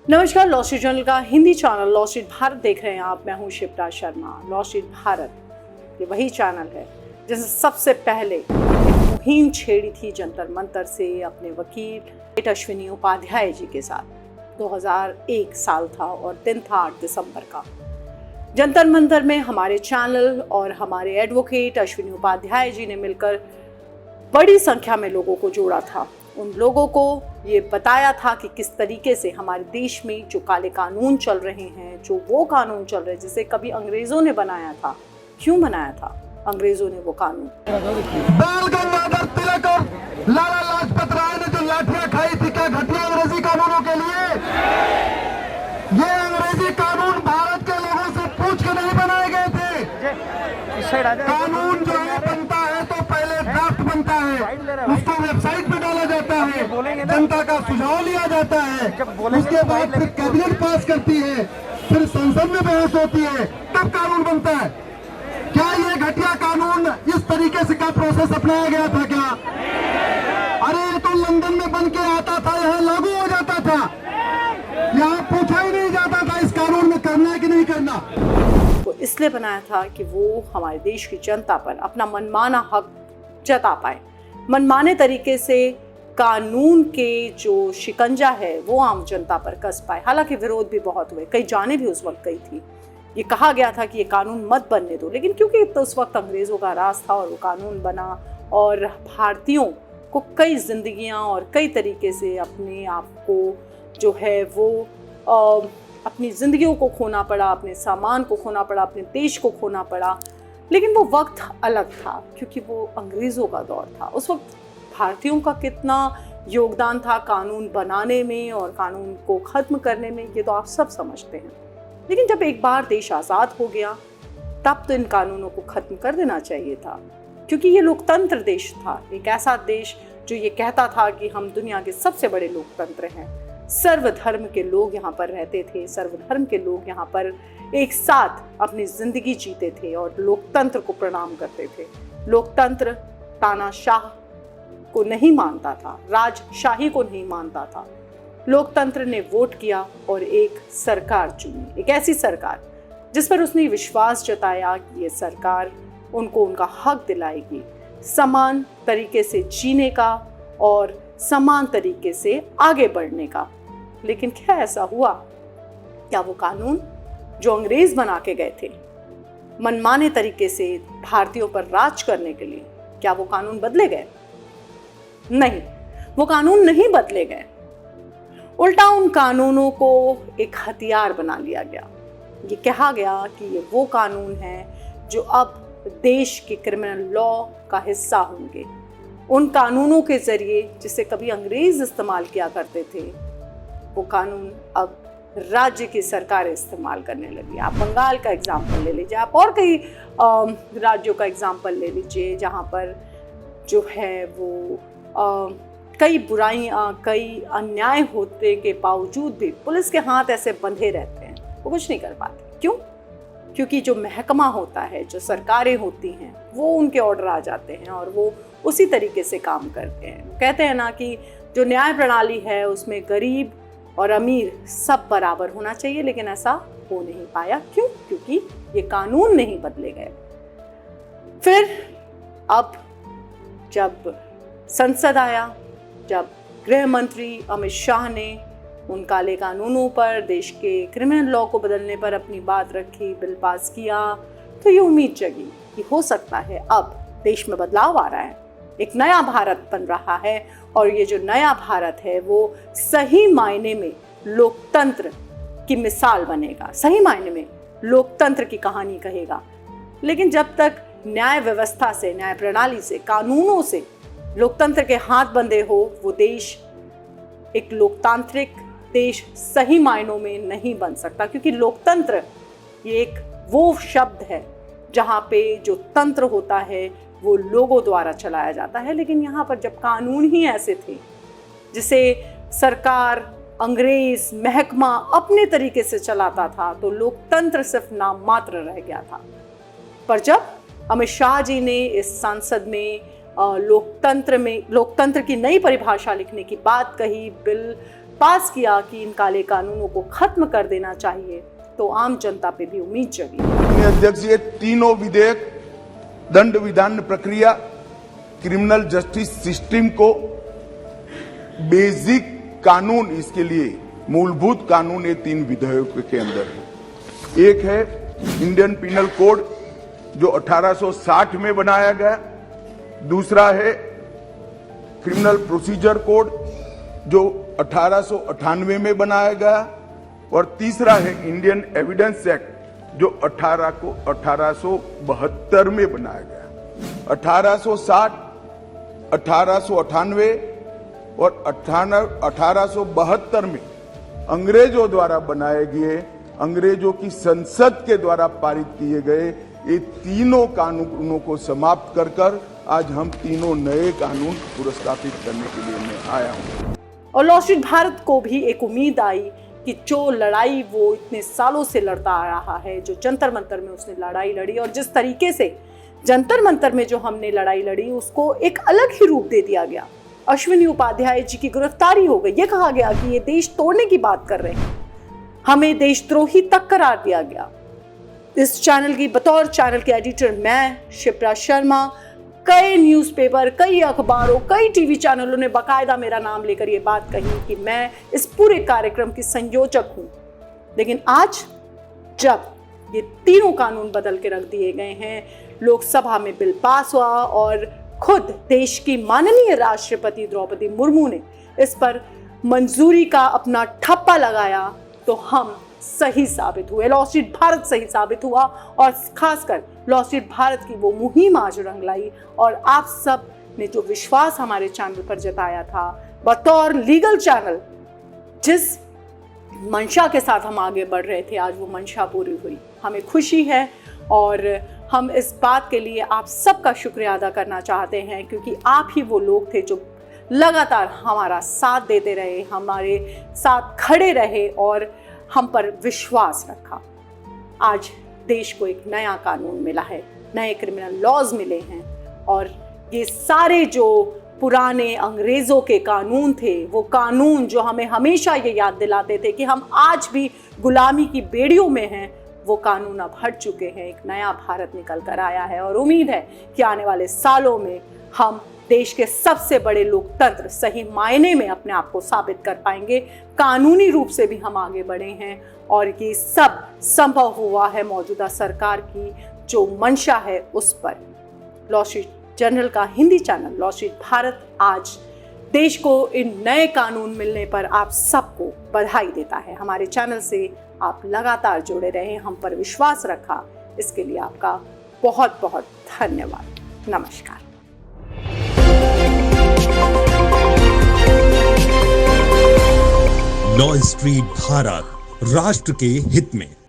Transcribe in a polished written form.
नमस्कार, law street journal का Hindi channel law street Bharat देख रहे हैं आप। मैं हूं शिप्रा शर्मा। लॉ स्ट्रीट भारत ये वही चैनल है जिसने सबसे पहले मुहिम छेड़ी थी जंतर मंतर से अपने वकील अश्विनी उपाध्याय जी के साथ। 2001 साल था और दिन था 8 दिसंबर का। जंतर मंतर में हमारे चैनल और हमारे एडवोकेट अश्विनी उपाध्याय जी ने मिलकर बड़ी संख्या में लोगों को जोड़ा था। उन लोगों को ये बताया था कि किस तरीके से हमारे देश में जो काले कानून चल रहे हैं, जो वो कानून चल रहे हैं जिसे कभी अंग्रेजों ने बनाया था। क्यों बनाया था अंग्रेजों ने वो कानून? बाल गंगाधर तिलक और लाला लाजपत राय ने जो लाठियां खाई थी, क्या घटिया अंग्रेजी कानूनों के लिए? ये अंग्रेजी कानून भारत के लोगों से पूछ के नहीं बनाए गए थे। कानून जो है बनता है तो पहले ड्राफ्ट बनता है, उसको वेबसाइट पे डाला जाता है, जनता का सुझाव लिया जाता है, उसके बाद फिर कैबिनेट पास करती है, फिर संसद में बहस होती है, तब कानून बनता है। क्या ये घटिया कानून इस तरीके से का प्रोसेस अपनाया गया था क्या? अरे ये तो लंदन में बन के आता था, यहाँ लागू हो जाता था, यहाँ पूछा ही नहीं जाता था इस कानून में करना है कि नहीं करना। वो इसलिए बनाया था कि वो हमारे देश की जनता पर अपना मनमाना हक जता पाए, मनमाने तरीके से कानून के जो शिकंजा है वो आम जनता पर कस पाए। हालांकि विरोध भी बहुत हुए, कई जाने भी उस वक्त गई थी। ये कहा गया था कि ये कानून मत बनने दो, लेकिन क्योंकि तो उस वक्त अंग्रेज़ों का राज था और वो कानून बना और भारतीयों को कई जिंदगियां और कई तरीके से अपने आप को जो है वो अपनी ज़िंदगियों को खोना पड़ा, अपने सामान को खोना पड़ा, अपने देश को खोना पड़ा। लेकिन वो वक्त अलग था क्योंकि वो अंग्रेज़ों का दौर था। उस वक्त भारतीयों का कितना योगदान था कानून बनाने में और कानून को ख़त्म करने में, ये तो आप सब समझते हैं। लेकिन जब एक बार देश आज़ाद हो गया तब तो इन कानूनों को ख़त्म कर देना चाहिए था, क्योंकि ये लोकतंत्र देश था, एक ऐसा देश जो ये कहता था कि हम दुनिया के सबसे बड़े लोकतंत्र हैं। सर्वधर्म के लोग यहाँ पर रहते थे, सर्वधर्म के लोग यहाँ पर एक साथ अपनी ज़िंदगी जीते थे और लोकतंत्र को प्रणाम करते थे। लोकतंत्र तानाशाह को नहीं मानता था, राजशाही को नहीं मानता था। लोकतंत्र ने वोट किया और एक सरकार चुनी, एक ऐसी सरकार जिस पर उसने विश्वास जताया कि ये सरकार उनको उनका हक दिलाएगी, समान तरीके से जीने का और समान तरीके से आगे बढ़ने का। लेकिन क्या ऐसा हुआ? क्या वो कानून जो अंग्रेज बना के गए थे मनमाने तरीके से भारतीयों पर राज करने के लिए, क्या वो कानून बदले गए? नहीं, वो कानून नहीं बदले गए। उल्टा उन कानूनों को एक हथियार बना लिया गया। ये कहा गया कि ये वो कानून हैं जो अब देश के क्रिमिनल लॉ का हिस्सा होंगे। उन कानूनों के जरिए जिसे कभी अंग्रेज इस्तेमाल किया करते थे, वो कानून अब राज्य की सरकार इस्तेमाल करने लगी। आप बंगाल का एग्जाम्पल ले लीजिए, आप और कई राज्यों का एग्जाम्पल ले लीजिए जहाँ पर जो है वो कई बुराइयाँ, कई अन्याय होते के बावजूद भी पुलिस के हाथ ऐसे बंधे रहते हैं, वो कुछ नहीं कर पाते। क्यों? क्योंकि जो महकमा होता है, जो सरकारें होती हैं, वो उनके ऑर्डर आ जाते हैं और वो उसी तरीके से काम करते हैं। कहते हैं ना कि जो न्याय प्रणाली है उसमें गरीब और अमीर सब बराबर होना चाहिए, लेकिन ऐसा हो नहीं पाया। क्यों? क्योंकि ये कानून नहीं बदले गए। फिर अब जब संसद आया, जब गृह मंत्री अमित शाह ने उन काले कानूनों पर, देश के क्रिमिनल लॉ को बदलने पर अपनी बात रखी, बिल पास किया, तो ये उम्मीद जगी कि हो सकता है अब देश में बदलाव आ रहा है, एक नया भारत बन रहा है और ये जो नया भारत है वो सही मायने में लोकतंत्र की मिसाल बनेगा, सही मायने में लोकतंत्र की कहानी कहेगा। लेकिन जब तक न्याय व्यवस्था से, न्याय प्रणाली से, कानूनों से लोकतंत्र के हाथ बंधे हो, वो देश एक लोकतांत्रिक देश सही मायनों में नहीं बन सकता। क्योंकि लोकतंत्र ये एक वो शब्द है जहाँ पे जो तंत्र होता है वो लोगों द्वारा चलाया जाता है। लेकिन यहाँ पर जब कानून ही ऐसे थे जिसे सरकार, अंग्रेज, महकमा अपने तरीके से चलाता था, तो लोकतंत्र सिर्फ नाम मात्र रह गया था। पर जब अमित शाह जी ने इस संसद में लोकतंत्र की नई परिभाषा लिखने की बात कही, बिल पास किया कि इन काले कानूनों को खत्म कर देना चाहिए, तो आम जनता पे भी उम्मीद जगी। अध्यक्ष, ये तीनों विधेयक दंड विधान प्रक्रिया, क्रिमिनल जस्टिस सिस्टम को बेसिक कानून, इसके लिए मूलभूत कानून ये तीन विधेयकों के अंदर है। एक है इंडियन पिनल कोड जो 1860 में बनाया गया, दूसरा है क्रिमिनल प्रोसीजर कोड जो 1898 में बनाया गया, और तीसरा है इंडियन एविडेंस एक्ट जो 1872 में बनाया गया। 1860, 1898 और 1872 में अंग्रेजों द्वारा बनाए गए, अंग्रेजों की संसद के द्वारा पारित किए गए ये तीनों कानूनों को समाप्त कर आज हम तीनों नए कानून पुरस्कृत करने के लिए मैं आया हूं। और लॉ स्ट्रीट भारत को भी एक उम्मीद आई कि जो लड़ाई वो इतने सालों से लड़ता आ रहा है, जो जंतर मंतर में उसने लड़ाई लड़ी, और जिस तरीके से जंतर मंतर में जो हमने लड़ाई लड़ी उसको एक अलग ही रूप दे दिया गया। अश्विनी उपाध्याय जी की गिरफ्तारी हो गई, ये कहा गया कि ये देश तोड़ने की बात कर रहे हैं, हमें देशद्रोही तक करार दिया गया। इस चैनल की बतौर चैनल के एडिटर मैं शिप्रा शर्मा, कई न्यूज़पेपर, कई अखबारों, कई टीवी चैनलों ने बाकायदा मेरा नाम लेकर ये बात कही कि मैं इस पूरे कार्यक्रम की संयोजक हूं। लेकिन आज जब ये तीनों कानून बदल के रख दिए गए हैं, लोकसभा में बिल पास हुआ और खुद देश की माननीय राष्ट्रपति द्रौपदी मुर्मू ने इस पर मंजूरी का अपना ठप्पा लगाया, तो हम सही साबित हुए, लॉ स्ट्रीट भारत सही साबित हुआ। और खासकर लॉ स्ट्रीट भारत की वो मुहिम आज रंग लाई, और आप सब ने जो विश्वास हमारे चैनल पर जताया था, बतौर लीगल चैनल जिस मंशा के साथ हम आगे बढ़ रहे थे, आज वो मंशा पूरी हुई। हमें खुशी है और हम इस बात के लिए आप सबका शुक्रिया अदा करना चाहते हैं, क्योंकि आप ही वो लोग थे जो लगातार हमारा साथ देते रहे, हमारे साथ खड़े रहे और हम पर विश्वास रखा। आज देश को एक नया कानून मिला है, नए क्रिमिनल लॉज मिले हैं, और ये सारे जो पुराने अंग्रेजों के कानून थे, वो कानून जो हमें हमेशा ये याद दिलाते थे कि हम आज भी गुलामी की बेड़ियों में हैं, वो कानून अब हट चुके हैं। एक नया भारत निकल कर आया है और उम्मीद है कि आने वाले सालों में हम देश के सबसे बड़े लोकतंत्र सही मायने में अपने आप को साबित कर पाएंगे। कानूनी रूप से भी हम आगे बढ़े हैं, और ये सब संभव हुआ है मौजूदा सरकार की जो मंशा है उस पर। लॉ स्ट्रीट जर्नल का Hindi channel law street Bharat आज देश को इन नए कानून मिलने पर आप सबको बधाई देता है। हमारे चैनल से आप लगातार जुड़े रहे, हम पर विश्वास रखा, इसके लिए आपका बहुत बहुत धन्यवाद। नमस्कार। लॉ स्ट्रीट भारत, राष्ट्र के हित में।